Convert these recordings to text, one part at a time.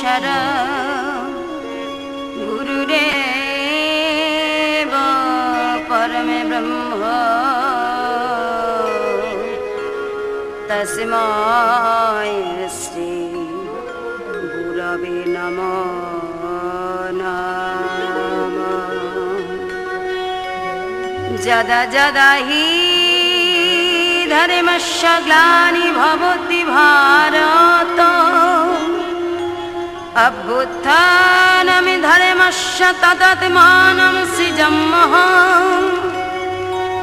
ईश्वर गुरुदेव परम ब्रह्म तस्मै श्री गुरवे नमः। जदा जदा हि धर्मस्य ग्लानि भवति भारत अभ्युत्थानमि धर्मस्य तदात्मानं सृजामः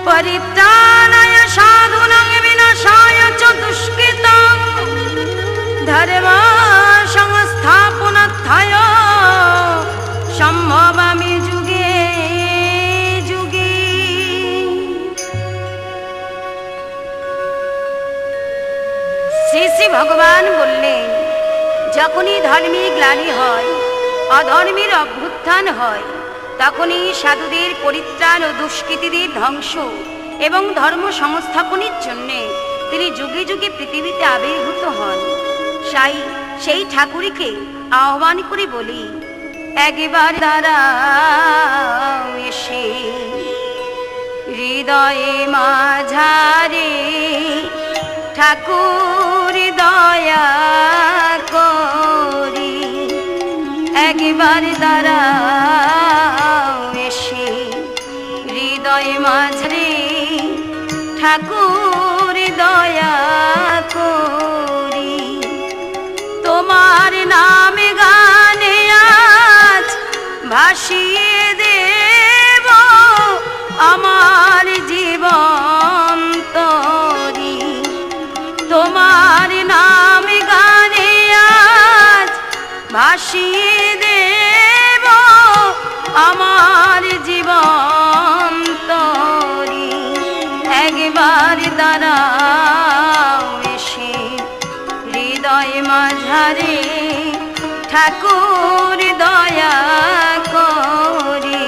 परित्राणाय साधूनां विनाशाय च दुष्कृतं धर्म संस्थापनार्थाय सम्भवामि जुगे जुगे। श्री श्री भगवान बोलें যখনই ধর্মী গ্লানি হয় অধর্মের অভ্যুত্থান হয় তখনই সাধুদের পরিত্রাণ ও দুষ্কৃতীদের ধ্বংস এবং ধর্ম সংস্থাপনের জন্য তিনি যুগে যুগে পৃথিবীতে আবির্ভূত হন। সেই ঠাকুরকে আহ্বান করে বলি একবার দাঁড়াও এসে হৃদয়ে মাঝারে ঠাকুর দয়া করি একবার দাঁড়াও এসে হৃদয় মাঝারে ঠাকুর দয়া করি তোমার নাম গানে আজ ভাসিয়ে দেব আমার জীবন তরি তোমার নাম গানে আজ ভাসিয়ে দেব আমার জীবন তরি একবার দাঁড়াও এসে হৃদয় মাঝারে ঠাকুর দয়া করি।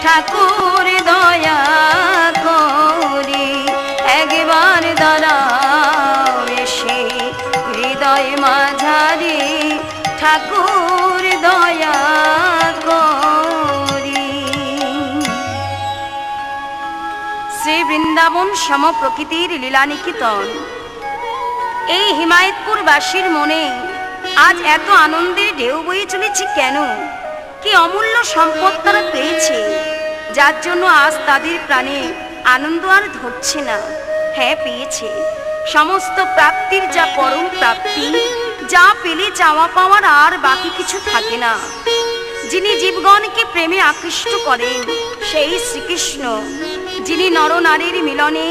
ঠাকুর দয়া করি একবার দাঁড়াও এসে হৃদয় মাঝারে ঠাকুর দয়া করি। শ্রী বৃন্দাবন সম প্রকৃতির লীলা নিকেতন এই হিমায়তপুরবাসীর মনে আজ এত আনন্দের ঢেউ বয়ে চলেছে কেন? কি অমূল্য সম্পদ তারা পেয়েছে যার জন্য আজ তাদের প্রাণে আনন্দ আর ধরছে না। হ্যাঁ, পেয়েছে সমস্ত প্রাপ্তির যা পরম প্রাপ্তি, যা পেলে চাওয়া পাওয়ার আর বাকি কিছু থাকে না। যিনি জীবগণকে প্রেমে আকৃষ্ট করেন সেই শ্রীকৃষ্ণ, যিনি নরনারীর মিলনে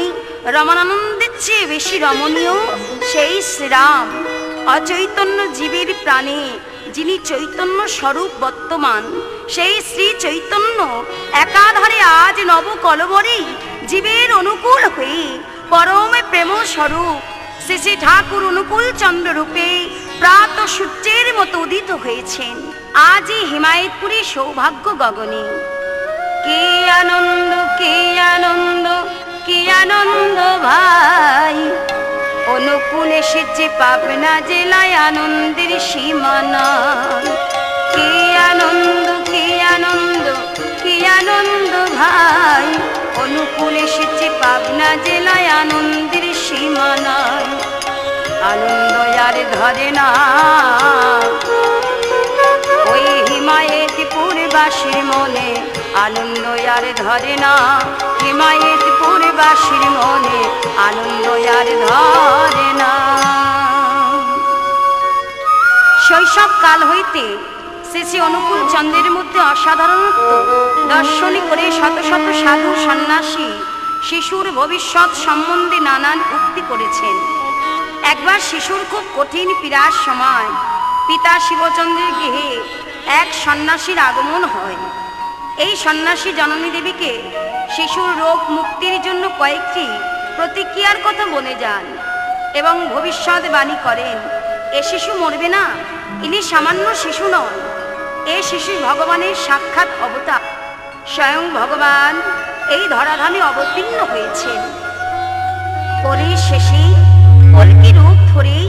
রমণানন্দের চেয়ে বেশি রমণীয় সেই শ্রীরাম, অচৈতন্য জীবের প্রাণে যিনি চৈতন্য স্বরূপ বর্তমান সেই শ্রী চৈতন্য একাধারে আজ নবকলবরে জীবের অনুকূল হয়ে পরম প্রেম স্বরূপ শ্রী শ্রী ঠাকুর অনুকূল চন্দ্র রূপে প্রাত সূর্যের মতো উদিত হয়েছেন আজই হিমায়তপুরী সৌভাগ্য গগনে। কি আনন্দ কি আনন্দ কি আনন্দ ভাই, অনুকূল এসেছে পাবনা জেলায় আনন্দের সীমানা। কি আনন্দ কি আনন্দ কি আনন্দ ভাই, অনুকূল এসেছে পাবনা জেলায় আনন্দের সীমানা। আনন্দ আর ধরে না। ওই হিমায়তপুরবাসীর মনে আনন্দ আর ধরে না, হিমায়তপুরবাসীর মনে আনন্দ আর ধরে না। শৈশব কাল হইতে শ্রী শ্রী অনুকূল চন্দ্রের মধ্যে অসাধারণত্ব দর্শনী করে শত শত সাধু সন্ন্যাসী শিশুর ভবিষ্যৎ সম্বন্ধে নানান উক্তি করেছেন। একবার শিশুর খুব কঠিন পীড়ার সময় পিতা শিবচন্দ্রের গৃহে এক সন্ন্যাসীর আগমন হয়। এই সন্ন্যাসী জননী দেবীকে শিশুর রোগ মুক্তির জন্য কয়েকটি প্রতিক্রিয়ার কথা বলে যান এবং ভবিষ্যৎবাণী করেন, এ শিশু মরবে না, ইনি সামান্য শিশু নন, এ শিশু ভগবানের সাক্ষাৎ অবতার, স্বয়ং ভগবান এই ধরাধামে অবতীর্ণ হয়েছেন। কলির শেষে কল্কি রূপ ধরেই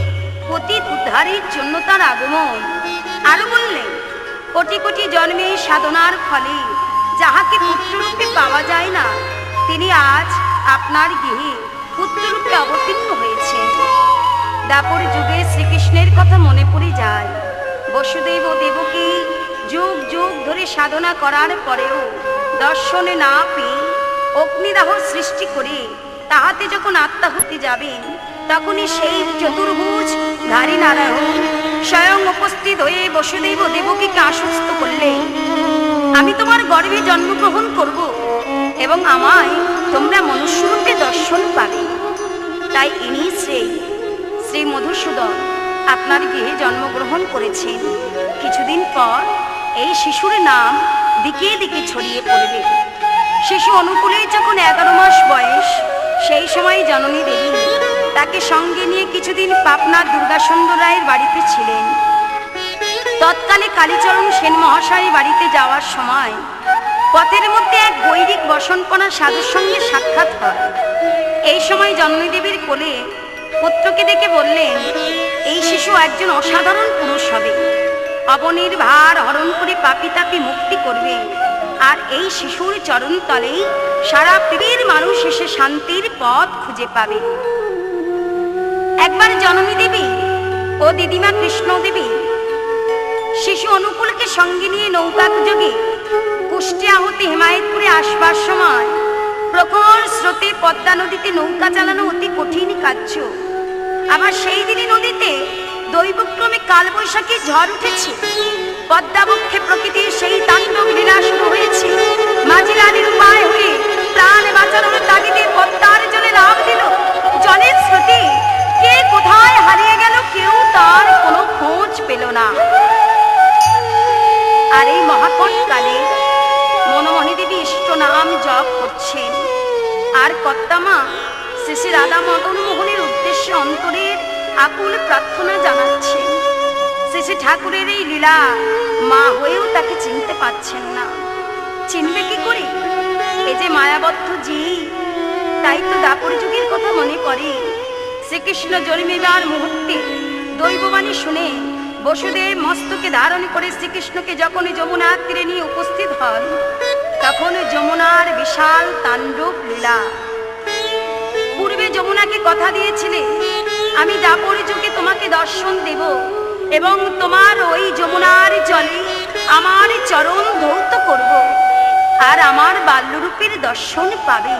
পতিত উদ্ধারের জন্য তার আগমন। আরো বললেন, কোটি কোটি জন্মে সাধনার ফলে যাহাকে পুত্ররূপে পাওয়া যায় না, তিনি আজ আপনার গৃহে পুত্ররূপে অবতীর্ণ হয়েছেন। দাপর যুগে শ্রীকৃষ্ণের কথা মনে পড়ে যায়। বসুদেব ও দেবকী যুগ যুগ ধরে সাধনা করার পরেও দর্শনে না পেয়ে অগ্নিদাহ সৃষ্টি করে তাহাতে যখন আত্মাহুতি যাবেন, তখনই সেই চতুর্ভুজ ধারী নারায়ণ স্বয়ং উপস্থিত হয়ে বসুদেব ও দেবকীকে আশ্বস্ত করলেন, আমি তোমার গর্ভে জন্মগ্রহণ করব এবং আমায় তোমরা মনুষ্যরূপে দর্শন পাবে। তাই ইনি শ্রী মধুসূদন আপনার গৃহে জন্মগ্রহণ করেছেন। কিছুদিন পর এই শিশুর নাম দিকে দিকে ছড়িয়ে পড়বে। শিশু অনুকূলে যখন 11 মাস বয়স, সেই সময় জননী দেবী তাকে সঙ্গে নিয়ে কিছুদিন পাবনার দুর্গাসুন্দর রায়ের বাড়িতে ছিলেন। তৎকালে কালীচরণ সেন মহাশয়ের বাড়িতে যাওয়ার সময় পথের মধ্যে এক বৈদিক বসনকণা সাধুর সঙ্গে সাক্ষাৎ হয়। এই সময় জননী দেবীর কোলে পুত্রকে দেখে বললেন, এই শিশু একজন অসাধারণ পুরুষ হবে, অবনীর ভার হরণ করে পাপী তাপী মুক্তি করবে, আর এই শিশুর চরণ তলেই সারা পৃথিবীর মানুষ এসে শান্তির পথ খুঁজে পাবে। একবার জননী দেবী ও দিদিমা কৃষ্ণ দেবী শিশু অনুকূলকে সঙ্গে নিয়ে নৌকা যোগে কুষ্টিয়া হতে হিমায়তপুরে আসবার সময় প্রখর স্রোতে পদ্মা নদীতে নৌকা চালানো অতি কঠিন কার্য। আবার সেই দিনই নদীতে দৈবক্রমে কালবৈশাখী ঝড় উঠেছে। পদ্মাবক্ষে প্রকৃতির সেই তাণ্ডব লীলা শুরু হয়েছে। মাঝি রানীর উপায় হয়ে প্রাণ বাঁচানোর তাগিদে পদ্মার জলে লাফ দিল। জলের স্রোতে কে কোথায় হারিয়ে গেল কেউ তার কোনো খোঁজ পেল না। আর এই মহাকটকালে মনমোহনী দেবী ইষ্ট নাম জপ করছেন, আর কর্তামা শ্রী শ্রী রাধা মদন মোহনের উদ্দেশ্যে অন্তরের আকুল প্রার্থনা জানাচ্ছেন। শ্রী শ্রী ঠাকুরের এই লীলা মা হয়েও তাকে চিনতে পারছেন না। চিনবে কি করে? এ যে মায়াবদ্ধ জীব। তাই তো দাপর যুগের কথা মনে করে। শ্রীকৃষ্ণ জন্মিবার মুহূর্তে দৈববাণী শুনে বসুদেব মস্তকে ধারণ করে শ্রীকৃষ্ণকে যখন যমুনার তীরে নিয়ে উপস্থিত হন, তখন যমুনার বিশাল তাণ্ডব লীলা। পূর্বে যমুনাকে কথা দিয়েছিলে, আমি দাপর যুগে তোমাকে দর্শন দেব এবং তোমার ওই যমুনার জলে আমার চরণ ধৌত করব, আর আমার বাল্যরূপের দর্শন পাবে।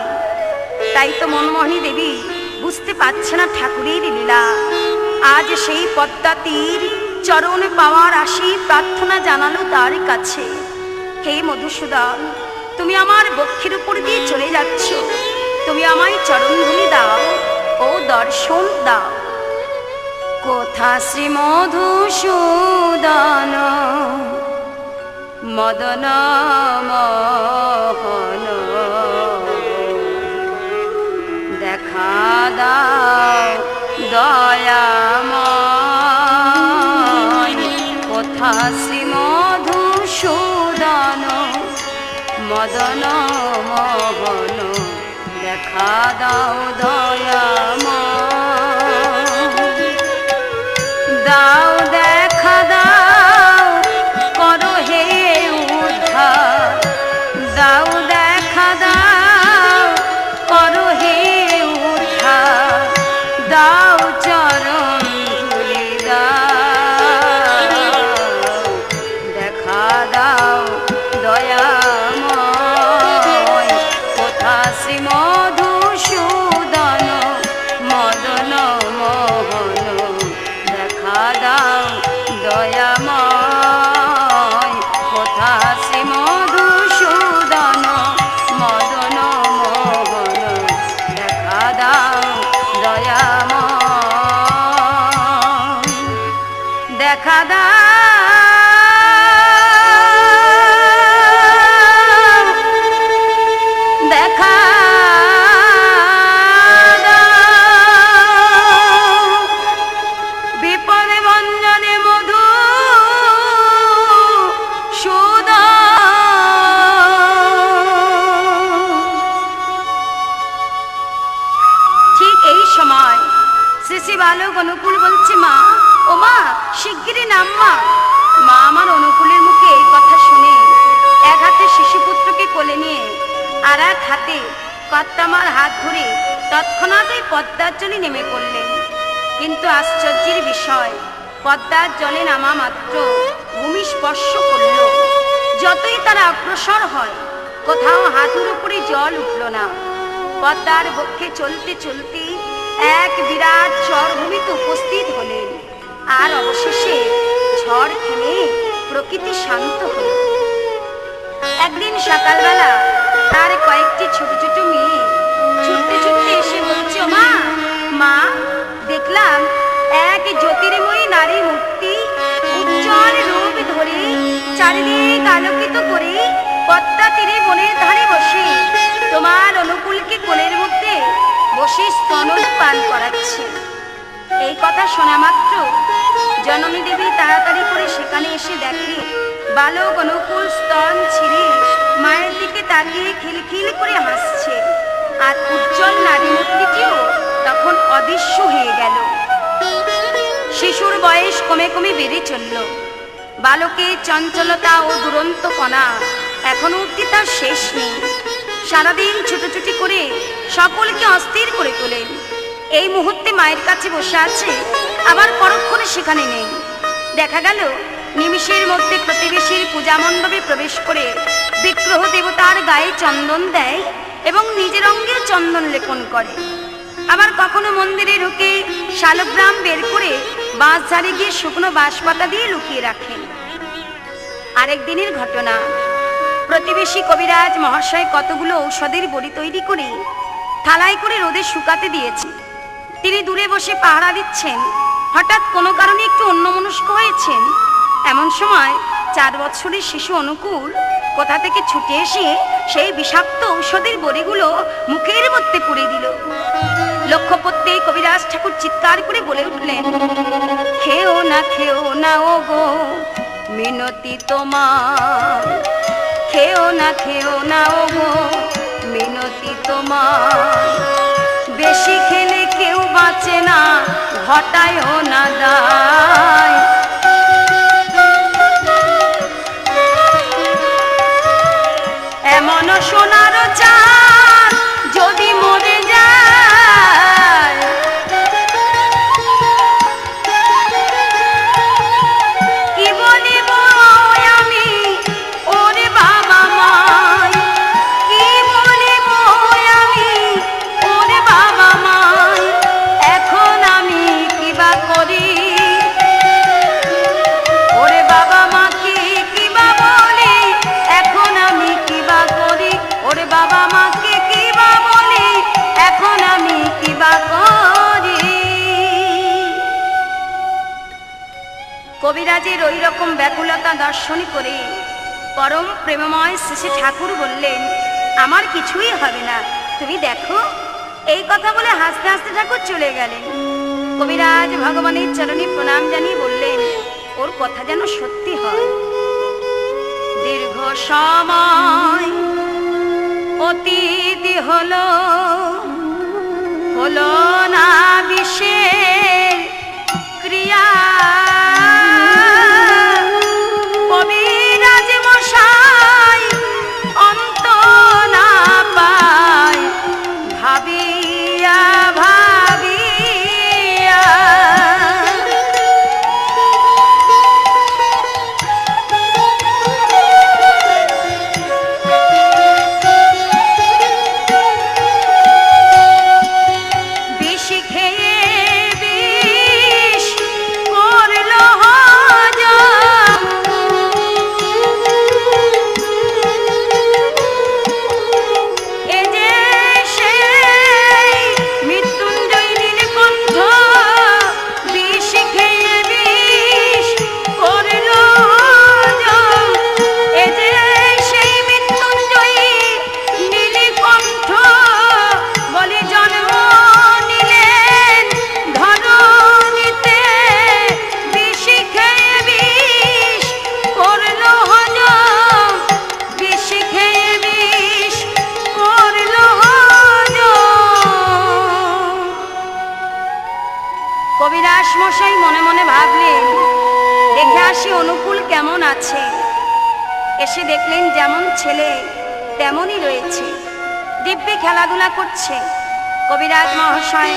তাই তো মনমোহনী দেবী বুঝতে পারছে না ঠাকুরের লীলা। আজ সেই পদ্মা তীর চরণ পাওয়ার আশি প্রার্থনা জানালো তার কাছে। হে মধুসূদন, তুমি আমার বক্ষের উপর দিয়ে চলে যাচ্ছ, তুমি আমায় চরণধুলি দাও ও দর্শন দাও। কোথা শ্রী মধুসূদন মদন মোহন, দেখা দাও দয়াময়। কোথা শ্রী মধুসূদন মদন মোহন, দেখা দাও দয়াময়। দাও দেখা দাও করো হে উদ্ধার, দাও দেখা দাও করো হে উদ্ধার, দাও চরণ বালক অনুকূল বলছে, মা, ও মা, শিগগিরই নাম মা। মা আমার অনুকূলের মুখে এই কথা শুনে এক হাতে শিশুপুত্রকে কোলে নিয়ে আর এক হাতে কর্তামার হাত ধরে তৎক্ষণাৎ ওই পদ্মার জলে নেমে পড়লেন। কিন্তু আশ্চর্যের বিষয়, পদ্মার জলে নামা মাত্র ভূমি স্পর্শ করল। যতই তারা অগ্রসর হয়, কোথাও হাঁটুর উপরে জল উঠল না। পদ্মার বক্ষে চলতে চলতে এক বিরাট চরভূমিতে উপস্থিত হলেন। আর অবশেষে ঝড় থেমে প্রকৃতি শান্ত হল। একদিন সকালবেলা তার কয়েকটি ছোট ছোট মেয়ে ছুটতে ছুটতে এসে বলছে, ও মা, মা, দেখলাম এক জ্যোতির্ময়ী নারী মূর্তি উজ্জ্বল রূপ ধরে চারিদিক আলোকিত করে পদ্মা তীরে বনের ধারে বসে তোমার অনুকূলকে কোলের মধ্যে বসে স্তনন পান করাচ্ছে। এই কথা শোনা মাত্র জননী দেবী তাড়াতাড়ি করে সেখানে এসে দেখে বালক অনুকূল স্তন ছিঁড়ে মায়ের দিকে তাকিয়ে খিলখিল করে হাসছে। আর উজ্জ্বল নারী মূর্তিটিও তখন অদৃশ্য হয়ে গেল। শিশুর বয়স কমে কমে বেড়ে চলল। বালকের চঞ্চলতা ও দুরন্ত কণা এখনো অবধি তার শেষ নেই। সারাদিন ছুটোছুটি করে সকলকে অস্থির করে তোলেন। এই মুহূর্তে মায়ের কাছে বসে আছে, আবার পরক্ষণে সেখানে নেই। দেখা গেল নিমিষের মধ্যে প্রতিবেশীর পূজা মণ্ডপে প্রবেশ করে বিগ্রহ দেবতার গায়ে চন্দন দেয় এবং নিজের অঙ্গেও চন্দন লেপন করে। আবার কখনো মন্দিরে ঢুকে শালগ্রাম বের করে বাঁশ ঝাড়ে গিয়ে শুকনো বাঁশ পাতা দিয়ে লুকিয়ে রাখেন। আরেক দিনের ঘটনা, প্রতিবেশী কবিরাজ মহাশয় কতগুলো ঔষধের বড়ি তৈরি করে থালায় করে রোদে শুকাতে দিয়েছে। তিনি দূরে বসে পাহারা দিচ্ছেন। হঠাৎ কোনো কারণে একটু অন্যমনস্ক হয়েছেন। এমন সময় 4 বছরের শিশু অনুকূল কোথা থেকে ছুটে এসে সেই বিষাক্ত ঔষধের বড়িগুলো মুখের মধ্যে পুরে দিল। লক্ষ্য করতে কবিরাজ ঠাকুর চিৎকার করে বলে উঠলেন, খেও না ও গো মিনতি তোমার, খেও না ও গো মিনতি তোমার, বেশি খেলে কেউ বাঁচে না, ঘটায়ও না দায়। এমন সোনার চাঁদ যদি মরে যায়, কি বলিব আমি ওরে বাবা মাই, কি বলিব আমি ওরে বাবা মাই, এখন আমি কিবা করি, ওরে বাবা মাকে কিবা বলি, এখন আমি কিবা করি, ওরে বাবা মাকে কিবা বলি, এখন আমি কিবা করি। কবিরাজের ওই রকম ব্যাকুলতা দর্শন করে পরম প্রেমময় শ্রী ঠাকুর বললেন, আমার কিছুই হবে না, তুমি দেখো। এই কথা বলে হাসতে হাসতে ঠাকুর চলে গেলেন। কবিরাজ ভগবানের চরণে প্রণাম জানিয়ে বললেন, ওর কথা যেন সত্যি হয়। দীর্ঘ সময় অতীত হলো না বিশেষ ক্রিয়া, কবিরাজ মশাই অন্ত না পায় ভাবিয়া ভাবিয়া, বিষ খেয়ে বিষ করে এসে দেখলেন যেমন ছেলে তেমনই রয়েছে, দিব্যি খেলাধুলা করছে। কবিরাজ মহাশয়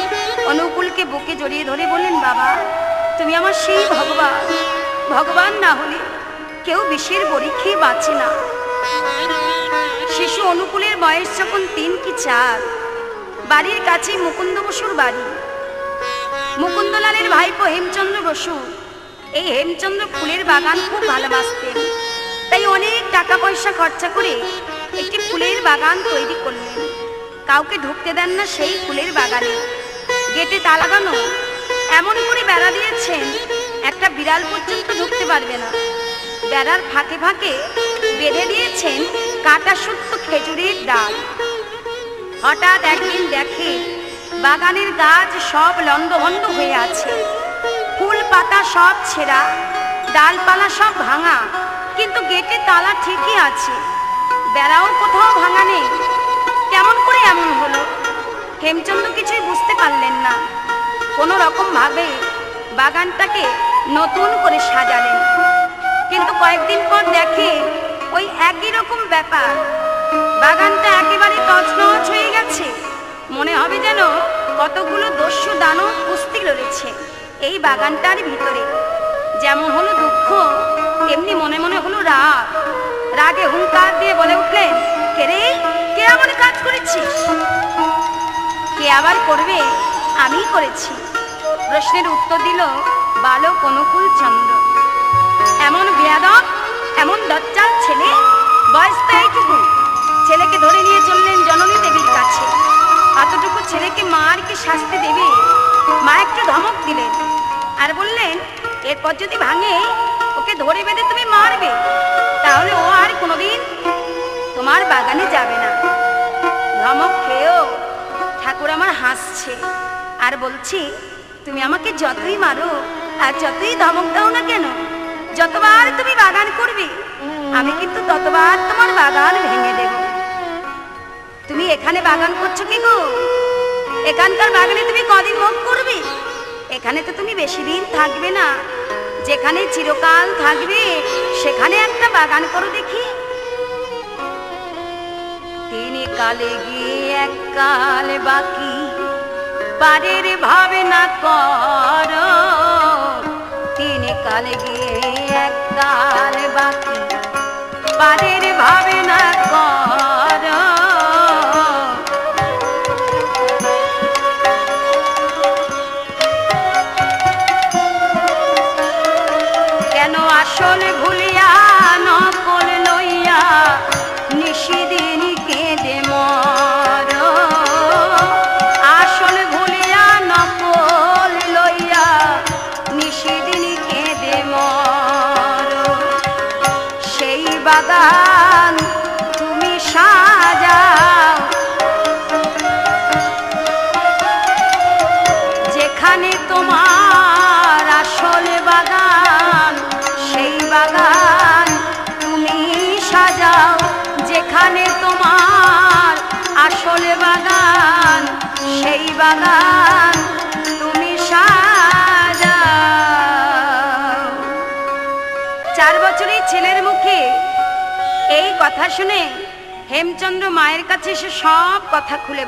অনুকূলকে বুকে জড়িয়ে ধরে বললেন, বাবা তুমি আমার সেই ভগবান, ভগবান না হলে কেউ বিষের বড়ি খেয়ে বাঁচে না। শিশু অনুকূলের বয়স যখন 3 কি 4, বাড়ির কাছেই মুকুন্দ বসুর বাড়ি। মুকুন্দলালের ভাইপো হেমচন্দ্র বসু এই হেমচন্দ্র ফুলের বাগান খুব ভালোবাসতেন, তাই অনেক টাকা পয়সা খরচা করে একটি ফুলের বাগান তৈরি করলেন। কাউকে ঢুকতে দেন না সেই ফুলের বাগানে, গেটে তালা লাগানো, এমন করে বেড়া দিয়েছেন একটা বিড়াল পর্যন্ত ঢুকতে পারবে না। বেড়ার ফাঁকে ফাঁকে বেঁধে দিয়েছেন কাটা শুদ্ধ খেজুরের ডাল। হঠাৎ একদিন দেখে বাগানের গাছ সব লন্ডভন্ড হয়ে আছে, ফুল পাতা সব ছেঁড়া, ডালপালা সব ভাঙা, কিন্তু গেটে তালা ঠিকই আছে, বেড়াও কোথাও ভাঙা নেই। কেমন করে এমন হলো? হেমচন্দ্র কিছুই বুঝতে পারলেন না। কোনো রকম ভাবে বাগানটাকে নতুন করে সাজালেন, কিন্তু কয়েকদিন পর দেখে ওই একই রকম ব্যাপার, বাগানটা একেবারে তছনছ হয়ে গেছে। মনে হবে যেন কতগুলো দস্যু দানব কুস্তি লড়েছে এই বাগানটার ভিতরে। যেমন হলো দুঃখ, তেমনি মনে মনে হলো রাগ। রাগে হুঙ্কার দিয়ে বলে উঠলেন, কে রে, কে এমন কাজ করেছিস? কে আবার করবে? আমি করেছি। প্রশ্নের উত্তর দিল বালক অনুকূল চন্দ্র। এমন বেয়াদব, এমন দজ্জাল ছেলে, বয়স তো এইটুকু। ছেলেকে ধরে নিয়ে চললেন জননী দেবীর কাছে। এতটুকু ছেলেকে মা আর কি শাস্তি দেবে? মা একটু ধমক দিলেন আর বললেন, এরপর যদি ভাঙে ওকে ধরে বেঁধে তুমি মারবে, তাহলে ও আর কোনোদিন তোমার বাগানে যাবে না। ধমক খেয়েও ঠাকুর আমার হাসছে আর বলছি, তুমি আমাকে যতই মারো আর যতই ধমক দাও না কেন, যতবার তুমি বাগান করবে আমি কিন্তু ততবার তোমার বাগান ভেঙে দেব। তুমি এখানে বাগান করছো কি গো? এখানকার বাগানে তুমি কদিন ভোগ করবে? এখানে তো তুমি বেশি দিন থাকবে না। যেখানে চিরকাল থাকবে সেখানে একটা বাগান করো দেখি। 3 কালে গিয়ে 1 কাল বাকি, পারের ভাবে না কর। 3 কালে গিয়ে 1 কাল বাকি, পারের ভাবে না কর। কেন আসল ভুলিয়া নকল লইয়া নিশিদিন কেঁদে মর। আসল ভুলিয়া নকল লইয়া নিশিদিন কেঁদে মর। সেই বাগান তুমি সাজাও যেখানে তোমার আসল বাগান। সেই বাগান তুমি সাজাও যেখানে তোমার আসল বাগান। সেই বাগান তুমি সাজাও। 4 বছরের ছেলের মুখে এই কথা শুনে হেমচন্দ্র মায়ের কাছে এসে সব কথা খুলে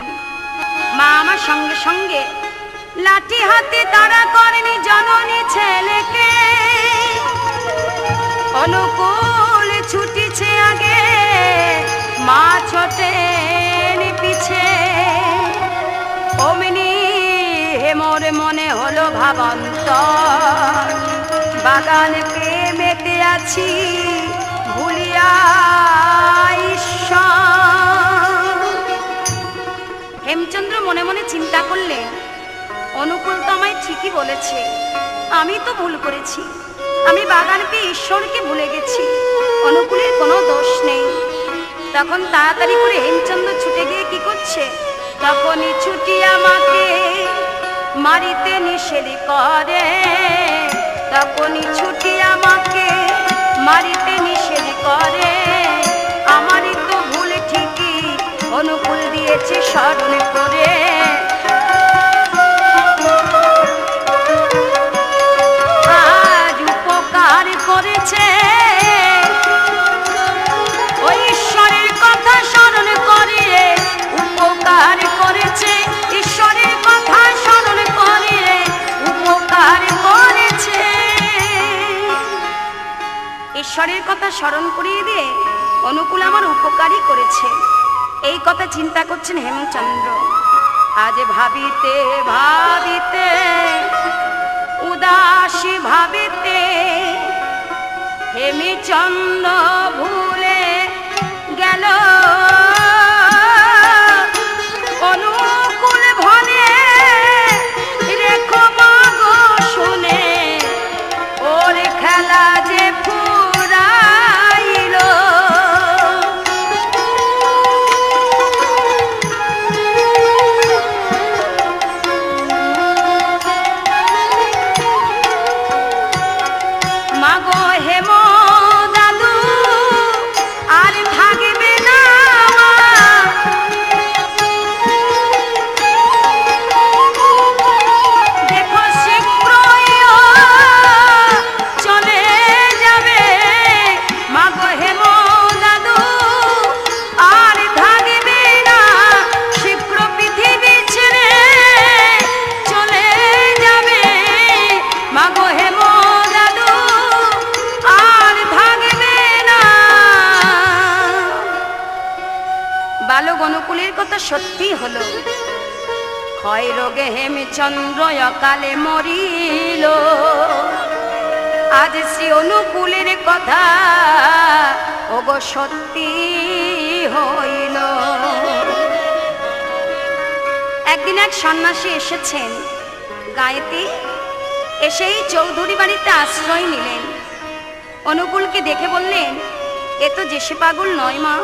মা আমার সঙ্গে সঙ্গে লাঠি হাতে তাড়া করেনি জননী ছেলেকে। অনুকূল ছুটিছে আগে, মা ছোটেন পিছে। অমনি হেমর মনে হলো ভাবান্তর, বাগানকে মেতে আছি ভুলিয়া ঈশ্বর। হেমচন্দ্র মনে মনে চিন্তা করলেন, অনুকূল তো আমায় ঠিকই বলেছে, আমি তো ভুল করেছি। আমি বাগান পেয়ে ঈশ্বরকে ভুলে গেছি, অনুকূলের কোনো দোষ নেই। তখন তাড়াতাড়ি করে হেমচন্দ্র ছুটে গিয়ে কি করছে, তখনই ছুটি আমাকে মারিতে নিষেধ করে। তখনই ছুটি আমাকে মারিতে নিষেধ করে। আমারই তো ভুল ঠিকই, অনুকূল দিয়েছে স্মরণ করে। আজ উপকার করেছে পরিবারের কথা স্মরণ করিয়ে দিয়ে অনুকূল আমার উপকারই করেছে, এই কথা চিন্তা করছেন হেমচন্দ্র। আজ ভাবিতে ভাবিতে উদাসী ভাবিতে হেমচন্দ্র ভুলে গেল অনুকূল ভনে রেখো মাগো শুনে ওর খেলা যে ফুরাইল। মাগো হেম দাদু আর থাকবে না, দেখো শীঘ্রই চলে যাবে। মাগো হেম দাদু আর থাকবে না, শীঘ্র পৃথিবী ছেড়ে চলে যাবে। মাগো হেম দাদু আর থাকবে না। বালক অনুকূলের কথা সত্যি হলো, ক্ষয় রোগে হেমচন্দ্র অকালে মরিল। আজ শ্রী অনুকূলের কথা ওগো সত্যি হইল। একদিন এক সন্ন্যাসী এসেছেন গায়েতে, এসেই চৌধুরী বাড়িতে আশ্রয় নিলেন। অনুকূলকে দেখে বললেন, এ তো যেসে পাগল নয় মা,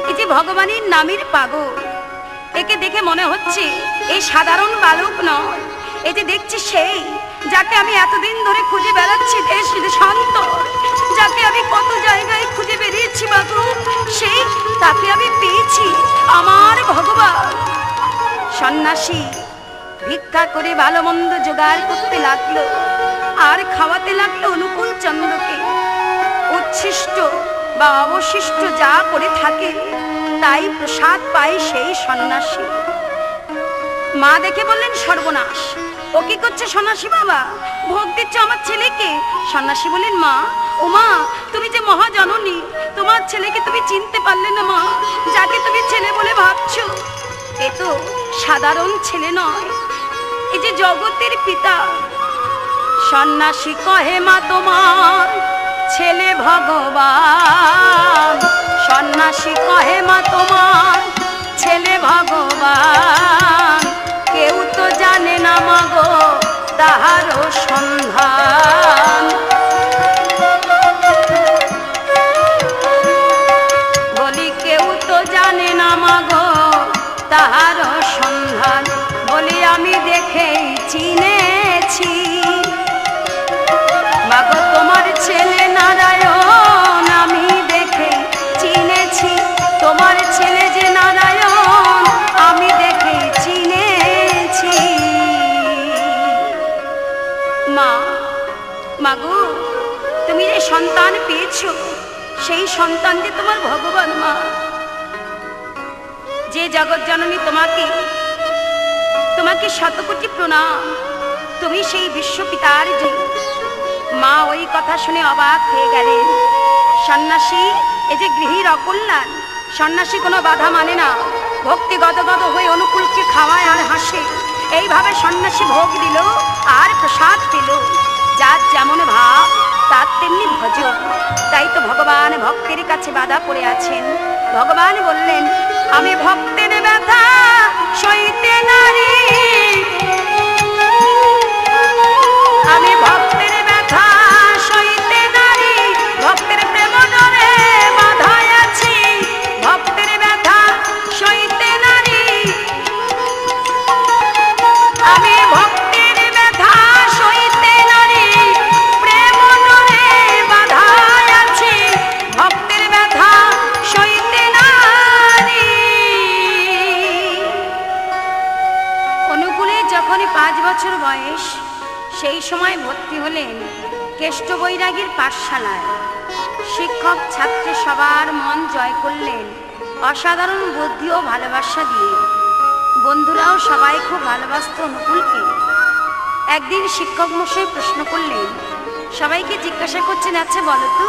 এ যে ভগবানের নামের পাগল। একে দেখে মনে হচ্ছে এই সাধারণ বালক নয়, এ যে দেখছি সেই যাকে আমি এতদিন ধরে খুঁজে বেড়াচ্ছি দেশ দেশান্তর, যাকে আমি কত জায়গায় খুঁজে বেরিয়েছি বাবু, সেই তাকে আমি পেয়েছি, আমার ভগবান। সন্ন্যাসী ভিক্ষা করে ভালো মন্দ জোগাড় করতে লাগলো আর খাওয়াতে লাগলো অনুকূল চন্দ্রকে। উচ্ছিষ্ট বা অবশিষ্ট যা করে থাকে তাই প্রসাদ পায় সেই সন্ন্যাসী। মা দেখে বললেন, সর্বনাশ, ও কি করছে সন্ন্যাসী বাবা, ভোগ দিচ্ছ আমার ছেলেকে। সন্ন্যাসী বললেন, মা ও মা, তুমি যে মহাজননী, তোমার ছেলেকে তুমি চিনতে পারলে না মা, যাকে তুমি ছেলে বলে ভাবছো এ তো সাধারণ ছেলে নয়, এই যে জগতের পিতা। সন্ন্যাসী কহে, মা তোমার ছেলে ভগবান। সন্ন্যাসী কহে, মা তোমার ছেলে ভগবান। কেউ তো জানে না মাগো তাহারও সন্ধান। বলি কেউ তো জানে না মাগো তাহারও সন্ধান। বলি আমি দেখেই চিনেছি মাগো তোমার ছেলে নারায়ণ, আমি দেখে চিনেছি তোমার ছেলে যে নারায়ণ, আমি দেখে চিনেছি। মা মাগো, তুমি যে সন্তান পেয়েছো সেই সন্তান যে তোমার ভগবান। মা, যে জগৎ জননী তোমাকে শতকোটি প্রণাম, তুমি সেই বিশ্বপিতার যে। মা ওই কথা শুনে অবাক হয়ে গেলেন। সন্ন্যাসী এ যে গৃহীর অকল্যাণ, সন্ন্যাসী কোনো বাধা মানে না, ভক্তি গদগদ হয়ে অনুকূলকে খাওয়ায় আর হাসে। এইভাবে সন্ন্যাসী ভোগ দিল আর প্রসাদ পেল। যার যেমন ভাব তার তেমনি ভজন। তাই তো ভগবান ভক্তের কাছে বাধা পড়ে আছেন। ভগবান বললেন, আমি ভক্তের ব্যথা সইতে নারী, আমি ভক্তের ব্যথা সইতে নারী, ভক্তের প্রেম ডরে বাধায় আছি, ভক্তের ব্যথা সইতে নারী, আমি ভক্তের ব্যথা সইতে নারী, প্রেম ডরে বাধায় আছি, ভক্তের ব্যথা সইতে নারী। অনুকূলে যখনই 5 বছর বয়স, সেই সময় ভর্তি হলেন কেষ্ট বৈরাগীর পাঠশালায়। শিক্ষক ছাত্রী সবার মন জয় করলেন অসাধারণ বুদ্ধি ও ভালোবাসা দিয়ে। বন্ধুরাও সবাই খুব ভালোবাসত অনুকূলকে। একদিন শিক্ষক মশাই প্রশ্ন করলেন, সবাইকে জিজ্ঞাসা করছেন, আচ্ছা বলো তো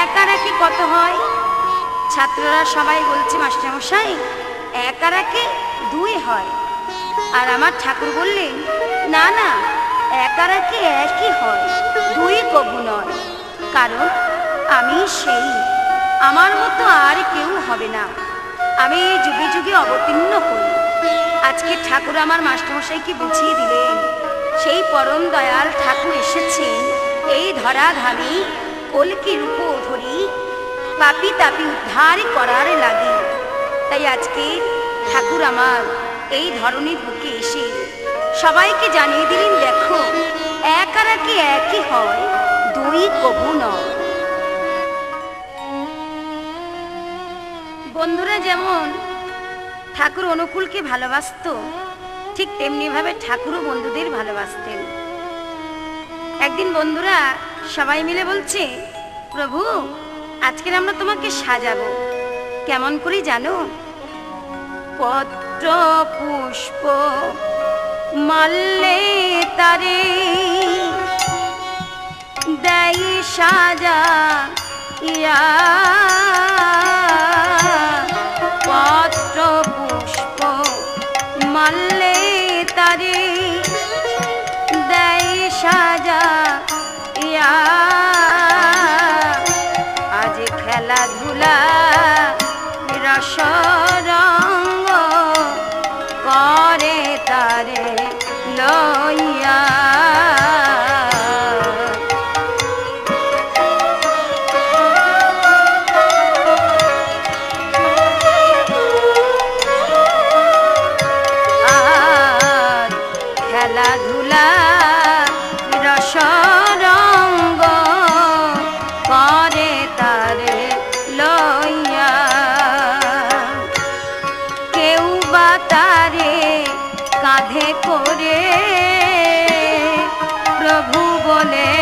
এক আর একে কত হয়? ছাত্ররা সবাই বলছে মাস্টারমশাই এক আর একে 2 হয়। আর আমার ঠাকুর বললেন না না, এক আর একে একই হয়, 2 কবু নয়। কারণ আমি সেই, আমার মতো আর কেউ হবে না। আমি এই যুগে যুগে অবতীর্ণ হই। আজকে ঠাকুর আমার মাস্টারমশাইকে বুঝিয়ে দিলেন সেই পরম দয়াল ঠাকুর এসেছেন এই ধরাধামে কলকি রূপ ধরি পাপি তাপি উদ্ধার করার লাগে। তাই আজকে ঠাকুর আমার এই ধরনের বুকে এসে সবাইকে জানিয়ে দিলেন দেখো এক আর একে একই হয়, 2 কবু নয়। বন্ধুরা যেমন ঠাকুর অনুকূলকে ভালোবাসত, ঠিক তেমনি ভাবে ঠাকুরও বন্ধুদের ভালোবাসতেন। একদিন বন্ধুরা সবাই মিলে বলছে প্রভু আজকের আমরা তোমাকে সাজাবো। কেমন করে জানো? পত্র পুষ্প মাল্যে তারে দেয় সাজা ইয়া, পত্র পুষ্প মাল্যে তারে দেয় সাজা ইয়া, আজ খেলাধুলা রস রঙ্গ করে তারে লইয়া। খেলাধুলা রস রঙ্গ করে তারে লইয়া, কেউ বা তারে কাঁধে করে প্রভু বলে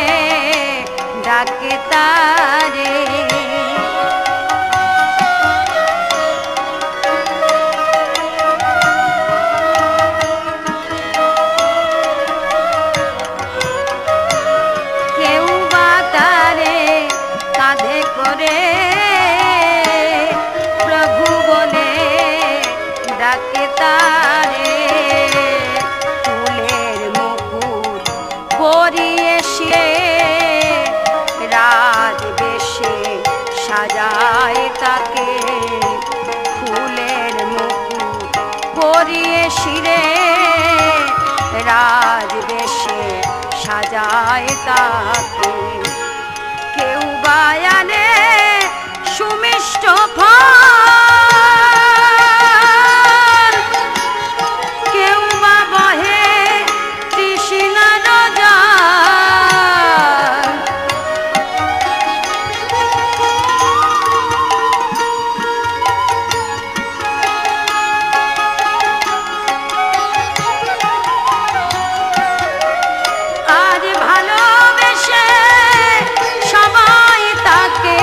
ডাকে তারে। কাঁধে করে প্রভু বলে ডাকে তারে, ফুলের মুকুট পরিয়ে সে রাজবেশে সাজায় তাকে, ফুলের মুকুট পরিয়ে শিরে রাজবেশে সাজায় তাকে। কেউ বায়ানে সুমিষ্ট ফল, কেউ বা বহে তৃষ্ণার জল, আজ ভালোবেসে সবাই তাকে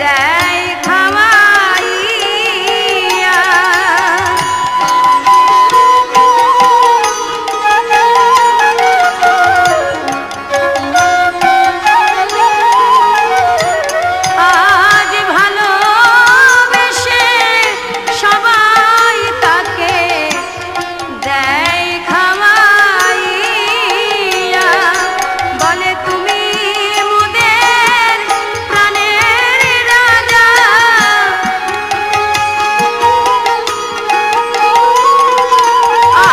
দেয় খাওয়াইয়া, আজ ভালোবেসে সবাই তাকে দেয় খাওয়াইয়া, বলে তুমি মোদের প্রাণের রাজা,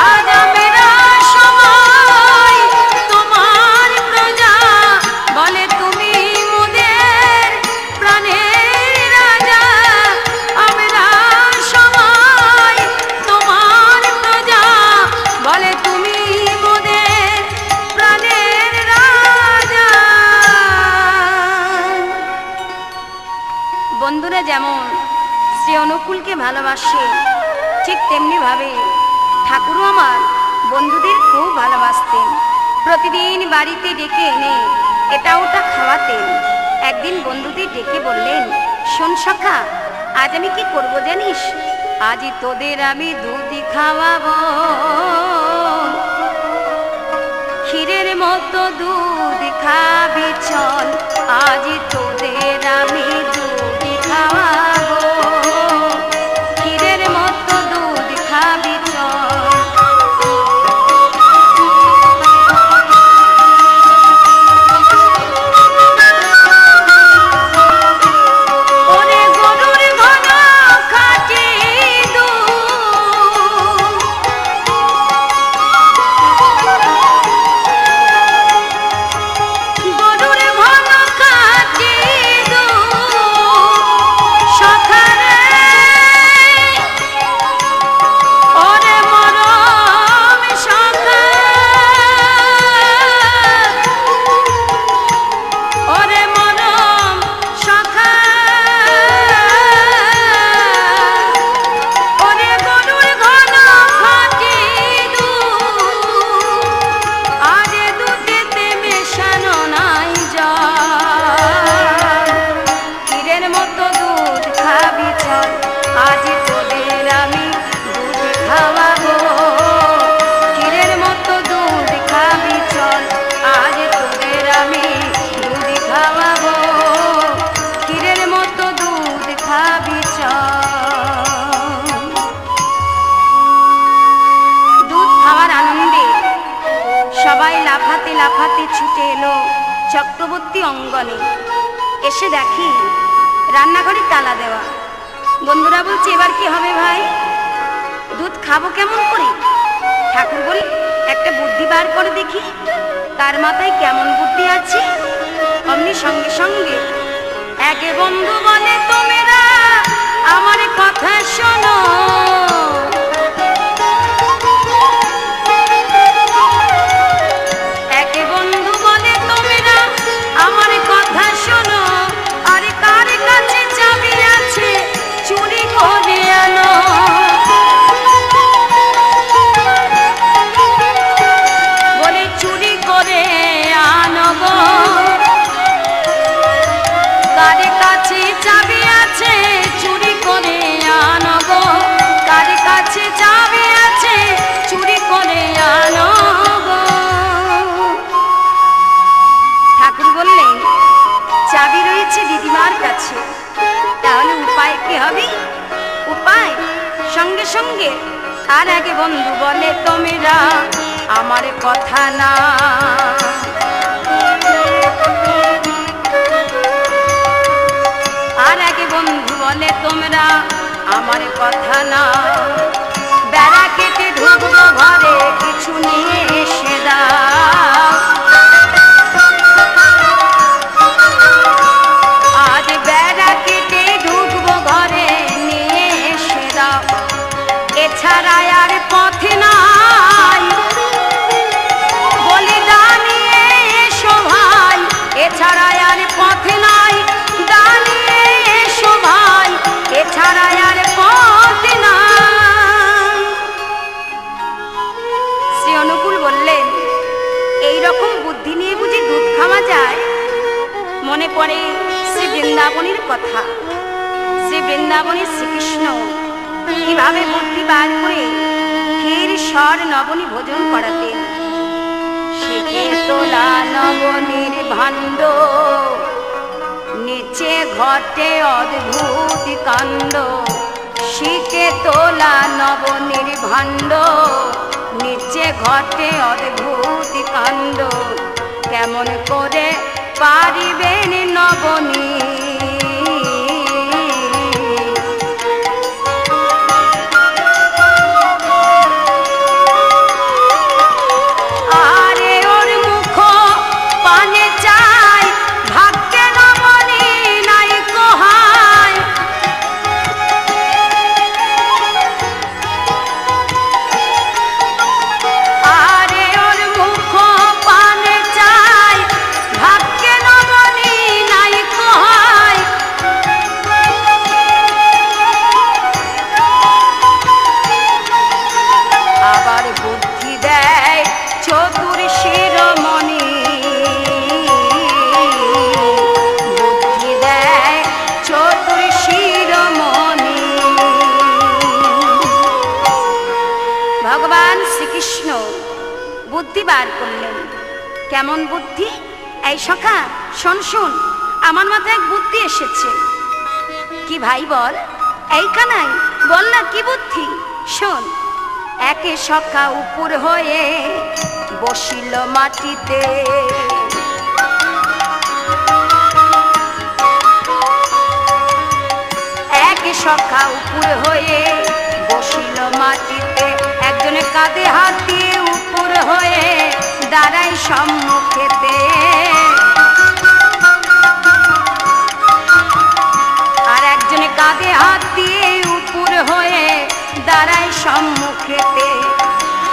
আজ আমরা সবাই তোমার প্রজা, বলে তুমি মোদের প্রাণের রাজা, আমরা সবাই তোমার প্রজা, বলে তুমি মোদের প্রাণের রাজা। বন্ধুরা যেমন শ্রী অনুকূলকে ভালোবাসে ঠিক তেমনি ভাবে ঠাকুরও আমার বন্ধুদের খুব ভালোবাসতেন। প্রতিদিন বাড়িতে ডেকে এনে এটা ওটা খাওয়াতেন। একদিন বন্ধুদের ডেকে বললেন শোন সখা আজ আমি কি করবো জানিস? আজ তোদের আমি দুধ খাওয়াবো, ক্ষীরের মতো দুধ খাবি চল, আজ তোদের আমি দুধ খাওয়াবো, ক্ষীরের মতো দুধ খাবি চল। লাফাতে লাফাতে ছুটে এলো চক্রবর্তী অঙ্গনে। এসে দেখি রান্নাঘরে তালা দেওয়া। বন্ধুরা বলছে, এবার কি হবে ভাই, দুধ খাবো কেমন করে? ঠাকুর বলি, একটা বুদ্ধি বার করে দেখি তার মাথায় কেমন বুদ্ধি আছে। অমনি সঙ্গে সঙ্গে একে বন্ধু বলে, তোমরা আমার কথা শোনো, আমার কথা শোনো, আরে কার কাছে চাবি আছে চুরি করে আনো। বলে চুরি করে আনো গো, কার কাছে চাবি আছে চুরি করে আনো গো, কার কাছে চাবি আছে চুরি করে আনো গো। ঠাকুর বললেন, চাবি রয়েছে দিদিমার কাছে, তাহলে উপায় কি হবে? উপায় সঙ্গে সঙ্গে আর আগে বন্ধু বলে, তোমরা আমার কথা না, আর আগে বন্ধু বলে, তোমরা আমার কথা না, বেড়া কেটে ঢুকবো ঘরে, কিছু নিয়ে এসে দাও। আজ বেড়া কেটে ঢুকবো ঘরে, নিয়ে এসে দাও, এছাড়া আর পথ নাই। বলি দাঁড়িয়ে এসো ভাই, এছাড়া আর পথ নাই, দাঁড়িয়ে এসো ভাই, এছাড়া আর পথ নাই। শ্রী অনুকূল বললেন, এইরকম বুদ্ধি নিয়ে বুঝি দুধ খাওয়া যায়? মনে পড়ে শ্রী বৃন্দাবনের কথা। শ্রী বৃন্দাবনের শ্রীকৃষ্ণ কিভাবে বুদ্ধি বার করে ক্ষীর স্বর নবনী ভোজন করাতেন। শিখে তোলা নবনীর ভাণ্ড, নিচে ঘটে অদ্ভুত কাণ্ড। শিখে তোলা নবনীর ভাণ্ড, নিচে ঘটে অদ্ভুত কাণ্ড। কেমন করে পারিবেন নবনী, আরে ওর মুখ পানে চাই, ভাগ্যে নবনী নাই কোহায়। আরে ওর মুখ পানে চাই, ভাগ্যে নবনী নাই কোহায়। আবার বুদ্ধি দেয় চতুর শিরোমণি, বুদ্ধি দেয় চতুর শিরোমণি। ভগবান শ্রীকৃষ্ণ বুদ্ধি বার করলেন। কেমন বুদ্ধি? এই সখা শোন শোন, আমার মাথায় এক বুদ্ধি এসেছে। কি ভাই বল? এই কানাই বল না, কি বুদ্ধি? শোন, একে সখা উপর হয়ে বসিল মাটিতে, একে সখা উপর হয়ে বসিল মাটিতে, একজনে কাঁধে হাত দিয়ে উপর হয়ে দাঁড়াই সম্মুখেতে, আর একজনে কাঁধে হাত দিয়ে উপর হয়ে দাঁড়াই সম্মুখেতে,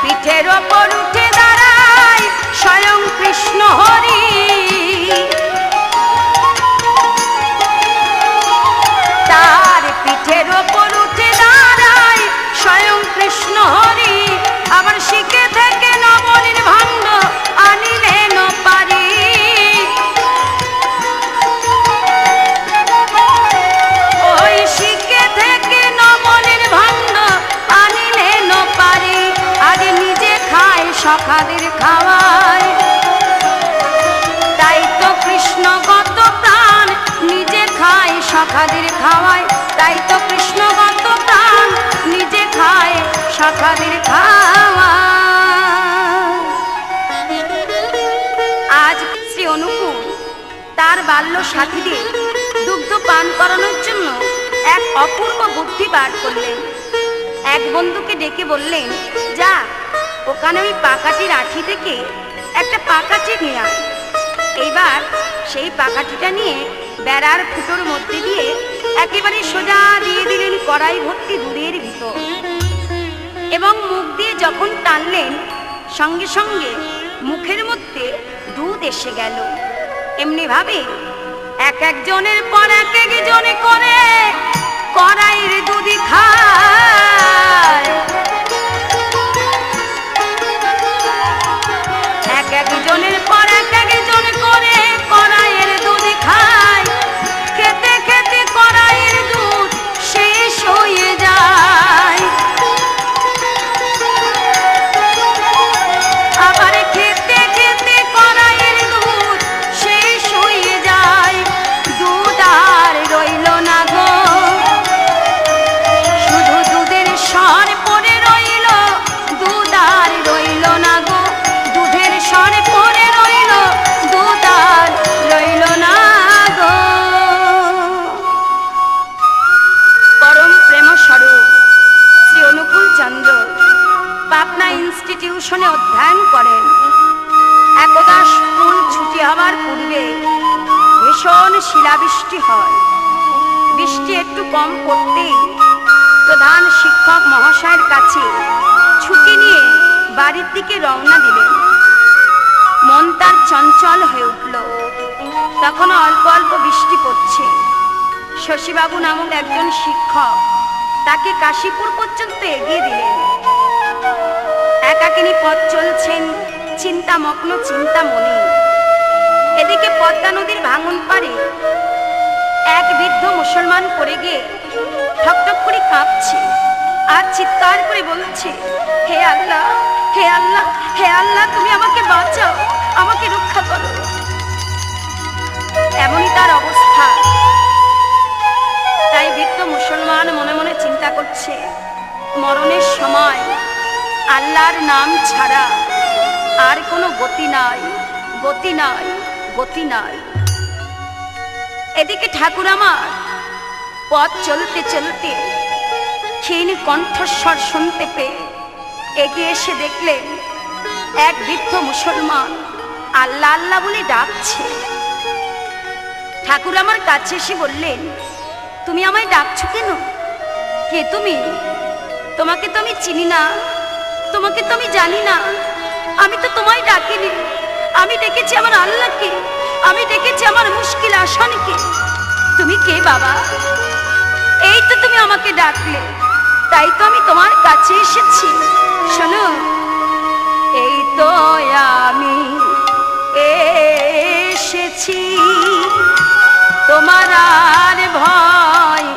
পিঠের ওপর উঠে দাঁড়ায় স্বয়ং কৃষ্ণ হরি, তার পিঠের ওপর উঠে দাঁড়ায় স্বয়ং কৃষ্ণ হরি, আবার শিখে থেকে নবনীর ভাণ্ড আনিলেন পারি, ওই শিখে থেকে নবনীর ভাণ্ড আনিলেন পারি, আগে নিজে খায় সখাদের খাওয়ায়, তাই তো কৃষ্ণগত প্রাণ নিজে খায় সখাদের খাওয়ায়, তাই তো কৃষ্ণগত প্রাণ নিজে খায় সখাদের খাওয়ায়। আজ শ্রী অনুকূল তার বাল্য সাথীদের দুগ্ধ পান করানোর জন্য এক অপূর্ব বুদ্ধি বার করলেন। এক বন্ধুকে ডেকে বললেন, যা ওখানে ওই পাকাটির আঠি থেকে একটা পাকাটি নিয়ে আয়। এইবার সেই পাকাটিটা নিয়ে বেড়ার ফুটোর মধ্যে দিয়ে একেবারে সোজা দিয়ে দিলেন কড়াই ভর্তি দুধের ভিতর, এবং মুখ দিয়ে যখন টানলেন সঙ্গে সঙ্গে মুখের মধ্যে দুধ এসে গেল। এমনি ভাবে এক একজনের পর এক একজনে করে কড়াইয়ের দুধই খায়, এক একজনের পর এক একজন করে কড়াইয়ের দুধ খায়, খেতে খেতে কড়াইয়ের দুধ শেষ হয়ে যায়, আবার খেতে খেতে কড়াইয়ের দুধ শেষ হয়ে যায়, দুধ আর রইল না গো, শুধু দুধের সর পড়ে রইল, দুধ আর রইল না গো, দুধের সর পড়ে রইল, দুধ আর রইল না গো। পরম প্রেম স্বরূপ শ্রী অনুকূল চন্দ্র পাবনা ইনস্টিটিউশনে অধ্যয়ন করেন। একদা স্কুল ছুটি হওয়ার পূর্বে ভীষণ শিলাবৃষ্টি হয়। বৃষ্টি একটু কম পড়তেই প্রধান শিক্ষক মহাশয়ের কাছে ছুটি নিয়ে বাড়ির দিকে রওনা দিলেন। মন তার চঞ্চল হয়ে উঠল। তখনও অল্প অল্প বৃষ্টি পড়ছে। শশীবাবু নামক একজন শিক্ষক তাকে কাশীপুর পর্যন্ত এগিয়ে দিলেন। একাকিনী পথ চলছেন চিন্তামগ্ন চিন্তামণি। এদিকে পদ্মা নদীর ভাঙন পারে এক বৃদ্ধ মুসলমান পড়ে গিয়ে ঠকঠক করে কাঁপছে আর চিৎকার করে বলছে, হে আল্লাহ, হে আল্লাহ, হে আল্লাহ, তুমি আমাকে বাঁচাও, আমাকে রক্ষা করো। এমনই তার অবস্থা। তাই বৃদ্ধ মুসলমান মনে মনে চিন্তা করছে, মরণের সময় আল্লাহর নাম ছাড়া আর কোনো গতি নাই, গতি নাই, গতি নাই। এদিকে ঠাকুর আমার পথ চলতে চলতে ক্ষীণ কণ্ঠস্বর শুনতে পেয়ে এগিয়ে এসে দেখলেন এক বৃদ্ধ মুসলমান আল্লাহ আল্লাহ বলে ডাকছে। ঠাকুর আমার কাছে এসে বললেন, তুমি আমায় ডাকছো কেন? কে তুমি? তোমাকে তো আমি চিনি না, তোমাকে তো আমি জানি না। আমি তো তোমায় ডাকিনি, আমি ডেকেছি আমার আল্লাহকে, আমি ডেকেছি আমার মুশকিল আসানকে। তুমি কে বাবা? এই তো তুমি আমাকে ডাকলে, তাই তো আমি তোমার কাছে এসেছি। শোনো, এই তো আমি এসেছি, তোমার আর ভয়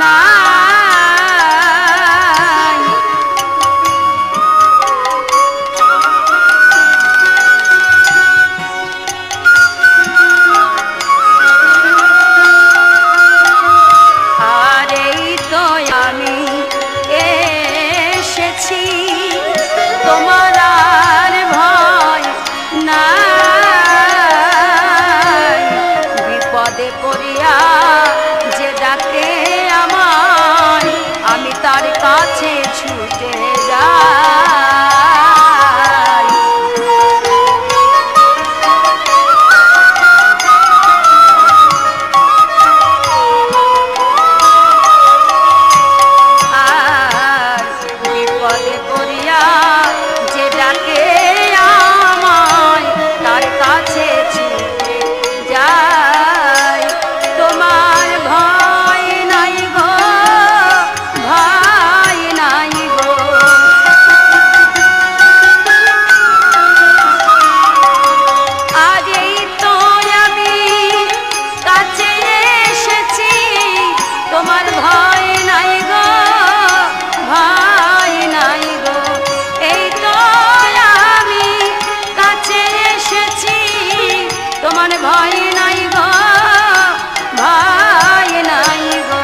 নাই। কাছে ছুটে যায়। আর বিপদে পড়িয়া যে ডাকে আমায় তার কাছে ছুটে যায়। তোমার ভয় নাই গো, ভয় নাই গো। আজ এই তো আমি কাছে এসেছি, তোমার ভয় নাই গো, ভয় নাই গো। এই তো আমি কাছে এসেছি, তোমার ভয় নাই গো, ভয় নাই গো।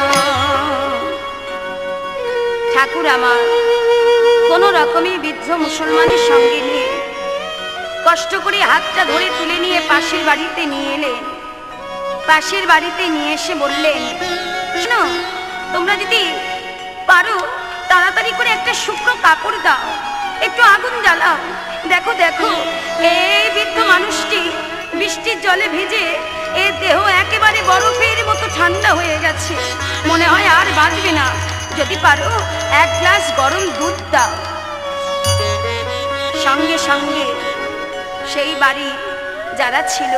ঠাকুর আমার কোন রকমই বৃদ্ধ মুসলমানের সঙ্গে নিয়ে কষ্ট করে হাতটা ধরে তুলে নিয়ে পাশের বাড়িতে নিয়ে এলেন। পাশের বাড়িতে নিয়ে এসে বললেন, শোনো, তোমরা যদি পারো তাড়াতাড়ি করে একটা শুকনো কাপড় দাও, একটু আগুন জ্বালাও। দেখো দেখো, এই বৃদ্ধ মানুষটি বৃষ্টির জলে ভিজে এর দেহ একেবারে বরফের মতো ঠান্ডা হয়ে গেছে, মনে হয় আর বাঁচবে না। যদি পারো এক গ্লাস গরম দুধ দাও। সঙ্গে সঙ্গে সেই বাড়ি যারা ছিল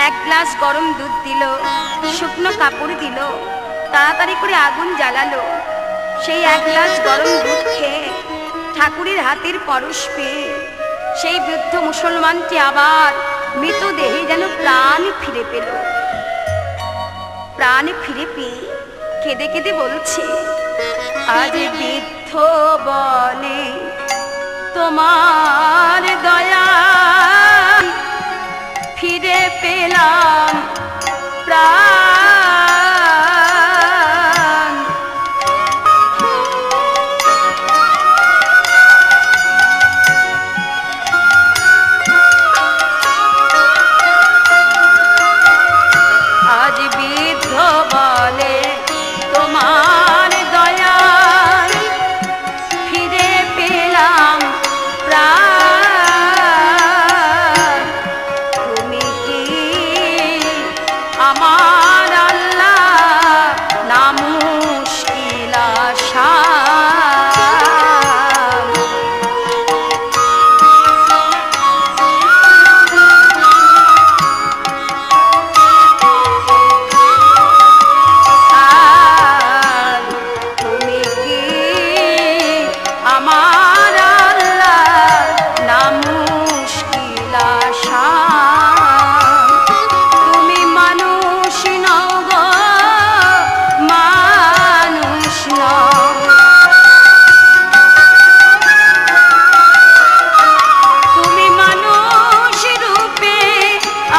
এক গ্লাস গরম দুধ দিল, শুকনো কাপড় দিল, তাড়াতাড়ি করে আগুন জ্বালালো। সেই এক গ্লাস গরম দুধ খেয়ে ঠাকুরের হাতের পরশ পেয়ে সেই বৃদ্ধ মুসলমানটি আবার মৃতদেহে যেন প্রাণ ফিরে পেল। প্রাণ ফিরে পেয়ে কেঁদে কেঁদে বলছে, আজ বৃদ্ধ বলে তোমার দয়া ফিরে পেলাম প্রাণ। আজ বৃদ্ধ বলে তোমার দয়া ফিরে পেলাম প্রাণ। তুমি কি আমার আল্লাহ না মুশকিল আসান। তুমি কি আমার আল্লাহ না মুশকিল আসান। তুমি মানুষ নও গো, মানুষ নও। তুমি মানুষ রূপে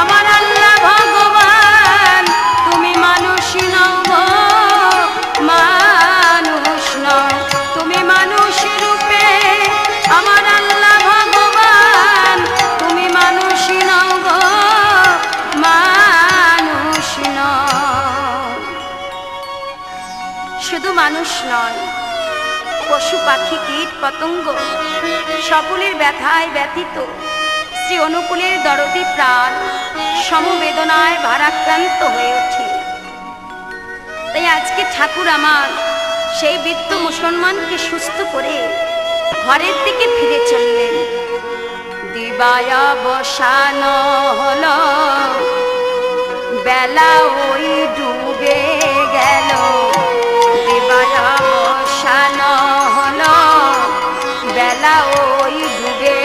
আমার আল্লাহ ভগবান। তুমি মানুষ নও গো, মানুষ নও। তুমি মানুষ রূপে আমার আল্লাহ ভগবান। তুমি মানুষ নও গো, মানুষ নও। শুধু মানুষ নয়, পশু পাখি কীট পতঙ্গ সকলের ব্যথায় ব্যথিত শ্রী অনুকূলের দরদী প্রাণ সমবেদনায় ভারাক্রান্ত হয়ে ওঠে। তাই আজকে ঠাকুর আমার সেই বৃদ্ধ মুসলমানকে সুস্থ করে ঘরের দিকে ফিরে চললেন। দিবায়া বসানো হলো, বেলা ওই ডুবে গেল। দিবায়া বসানো হলো, বেলা ওই ডুবে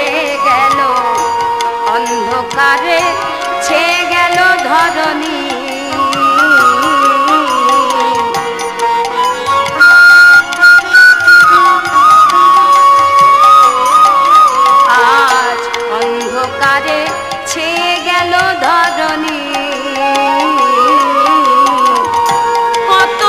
গেল। অন্ধকারে ছেয়ে গেল ধরণী। আজ অন্ধকারে ছেয়ে গেল ধরণী। কত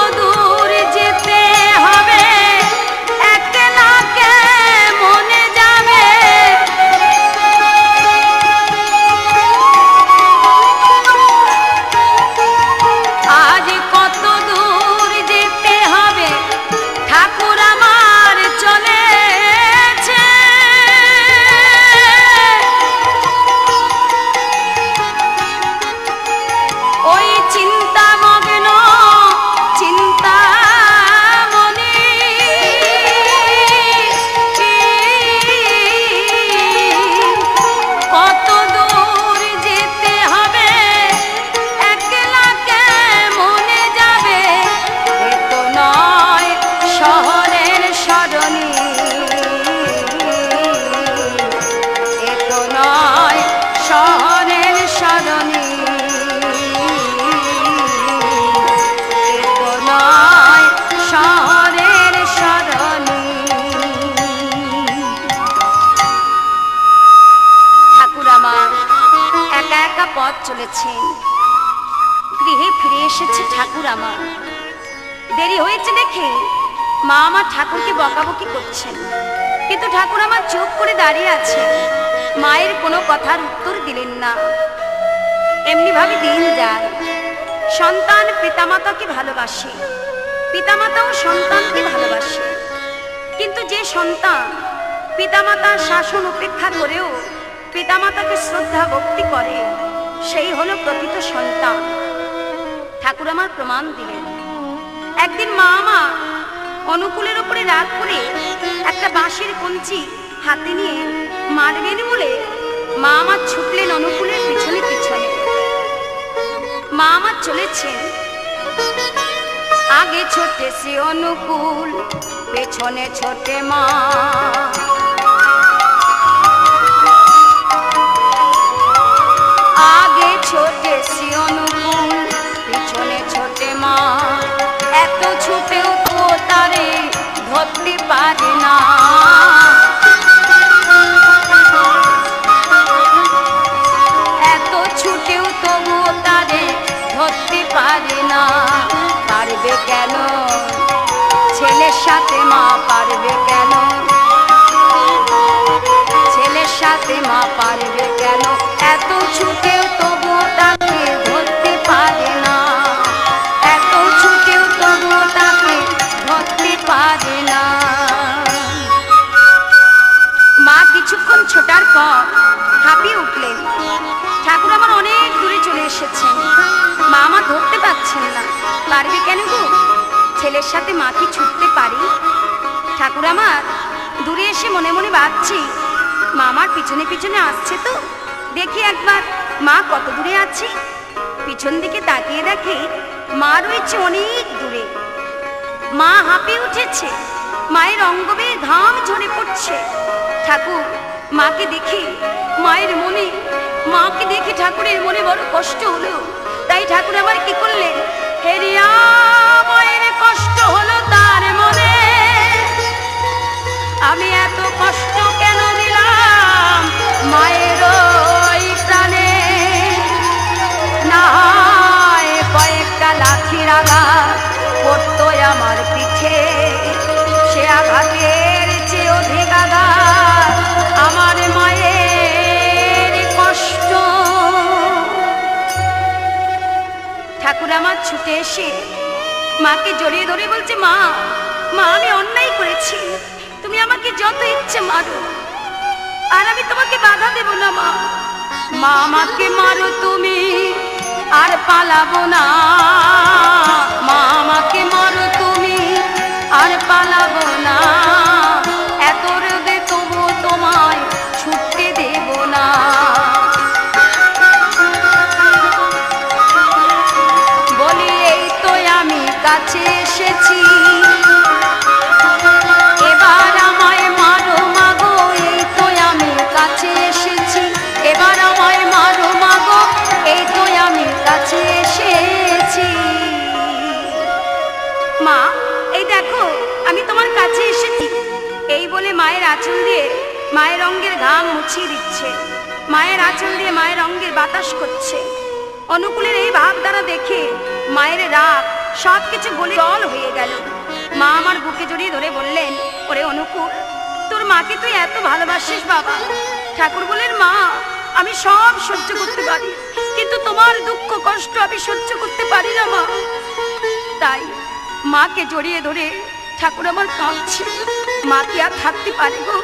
দেখে মা আমার ঠাকুরকে বকাবকি করছেন, কিন্তু ঠাকুর আমার চুপ করে দাঁড়িয়ে আছে, মায়ের কোনো কথার উত্তর দিলেন না। এমনি ভাবে দিন যায়। সন্তান পিতামাতাকে ভালোবাসে, পিতামাতাও সন্তানকে ভালোবাসে, কিন্তু যে সন্তান পিতামাতার শাসন উপেক্ষা করেও পিতামাতাকে শ্রদ্ধা ভক্তি করে, সেই হলো প্রকৃত সন্তান। ঠাকুর আমার প্রমাণ দিলেন। একদিন মা আমার অনুকূলের উপরে রাগ করে একটা বাঁশের কঞ্চি হাতে নিয়ে মারবেন বলে মা আমার ছুটলেন অনুকূলের পিছনে পিছনে। মা আমার চলেছেন, আগে ছোটে সে অনুকূল, পেছনে ছোটে মা। আগে ছোটে সে অনুকূল, পিছনে ছোটে মা। এত ছুটেও তো তারে ধরতে পারে না। এত ছুটেও তবু তারে ধরতে পারে না। পারবে কেন ছেলের সাথে মা, পারবে কেন ছেলের সাথে মা, পারবে কেন? এত ছুটেও তবু তাকে ধরতে পারে না। এত ছুটেও তবু তাকে ধরতে পারে না। মা কিছুক্ষণ ছোটার পর হাঁপিয়ে উঠলেন। ঠাকুর আমার অনেক দূরে চলে এসেছেন, মা আমার ধরতে পারছেন না। পারবে কেন গো? ছেলের সাথে মা কি ছুটতে পারি? ঠাকুর আমার দূরে এসে মনে মনে ভাবছি, মা আমার পিছনে পিছনে আসছে তো, দেখি একবার মা কত দূরে আছে। পিছন দিকে তাকিয়ে দেখে মা রয়েছে অনেক দূরে। মা হাঁপিয়ে উঠেছে, মায়ের অঙ্গবে ঘাম ঝরে পড়ছে। ঠাকুর মাকে দেখে মায়ের মনে, মাকে দেখে ঠাকুরের মনে বড় কষ্ট হলো। তাই ঠাকুর আবার কি করলেন? হেরিয়া মায়ের কষ্ট হলো তার মনে, আমি এত কষ্ট কেন দিলাম মায়ের ওই প্রাণে। না হয় কয়েকটা লাঠির আঘাত পড়তো আমার পিঠে, সে আঘাতের চেয়ে অধিক আঘাত আমার মায়ের কষ্ট। ঠাকুর আমার ছুটে এসে মাকে জড়িয়ে ধরে বলছে, মা মা আমি অন্যায় করেছি, তুমি আমাকে যত ইচ্ছে মারো, আর আমি তোমাকে বাধা দেব না। মা মা আমাকে মারো তুমি, আর পালাবো না। মা আমাকে মারো তুমি, আর পালাবো না। এত রোদে তবু তোমায় ছুটতে দেব না। বলি এই তো আমি কাছে এসেছি, এবার আমায় মারো মাগো। এই তো আমি কাছে এসেছি, এবার আমায় মারো মাগো। এই তো আমি কাছে এসেছি। মা এই দেখো আমি তোমার কাছে এসেছি। এই বলে মায়ের আঁচল দিয়ে মায়ের অঙ্গের ঘাম মুছিয়ে দিচ্ছে, মায়ের আঁচল দিয়ে মায়ের অঙ্গের বাতাস করছে। অনুকূলের এই ভাব দ্বারা দেখে মায়ের রাগ সবকিছু গলে জল হয়ে গেল। মা আমার বুকে জড়িয়ে ধরে বললেন, ওরে অনুকূল, তোর মাকে তুই এত ভালোবাসিস বাবা। ঠাকুর বলেন, মা আমি সব সহ্য করতে পারি, কিন্তু তোমার দুঃখ কষ্ট আমি সহ্য করতে পারি না মা। তাই মাকে জড়িয়ে ধরে ঠাকুর আমার কাঁদছে। মা কি আর থাকতে পারে গো?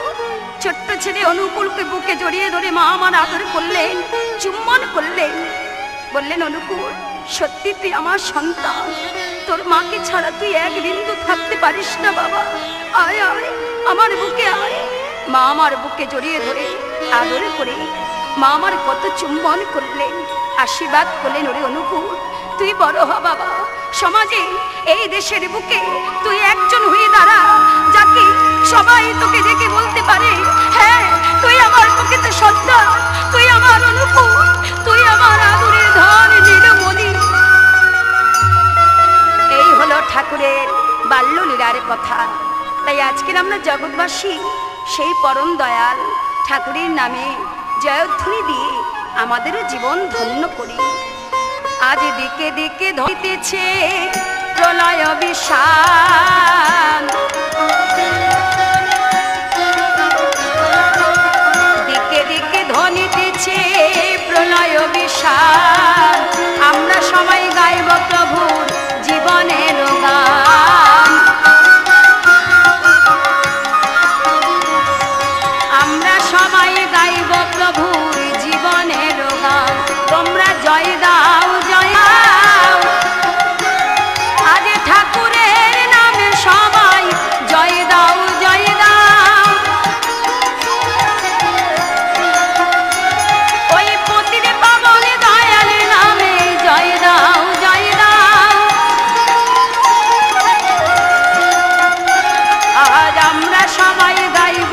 ছোট্ট ছেলে অনুকূলকে বুকে জড়িয়ে ধরে মা আমার আদর করলেন, চুম্বন করলেন, বললেন, অনুকূল সত্যি তুই আমার সন্তান, তোর মাকে ছাড়া তুই এক বিন্দু থাকতে পারিস না বাবা। আয় আয় আমার বুকে আয়। মা আমার বুকে জড়িয়ে ধরে আদর করে মা আমার কত চুম্বন করলেন, আশীর্বাদ করলেন, ওরে অনুকূল তুই বড় হ বাবা। সমাজে এই দেশের বুকে তুই একজন হয়ে দাঁড়া, যাকে সবাই তোকে দেখে বলতে পারে, হ্যাঁ তুই আমার বুকেতে সন্তান, তুই আমার অনুকূল, তুই আমার আদরের ধন নীলমণি। এই হলো ঠাকুরের বাল্যলীলার কথা। তাই আজকের আমরা জগৎবাসী সেই পরম দয়াল ঠাকুরের নামে জয়ধ্বনি দিয়ে আমাদেরও জীবন ধন্য করি। আজ দিকে দিকে ধরিতেছে প্রলয় বিষাদ। দিকে দিকে ধ্বনিতেছে প্রলয় বিষাদ। আমরা সবাই গাইব প্রভুর জীবনের গান। আমরা সবাই গাইব প্রভুর জীবনের গান। তোমরা জয় দাও জয় দাও, আজ ঠাকুরের নামে সবাই জয় দাও জয় দাও। ওই পতির পাবন দয়াল নামে জয় দাও জয় দাও। আজ আমরা সবাই গাইব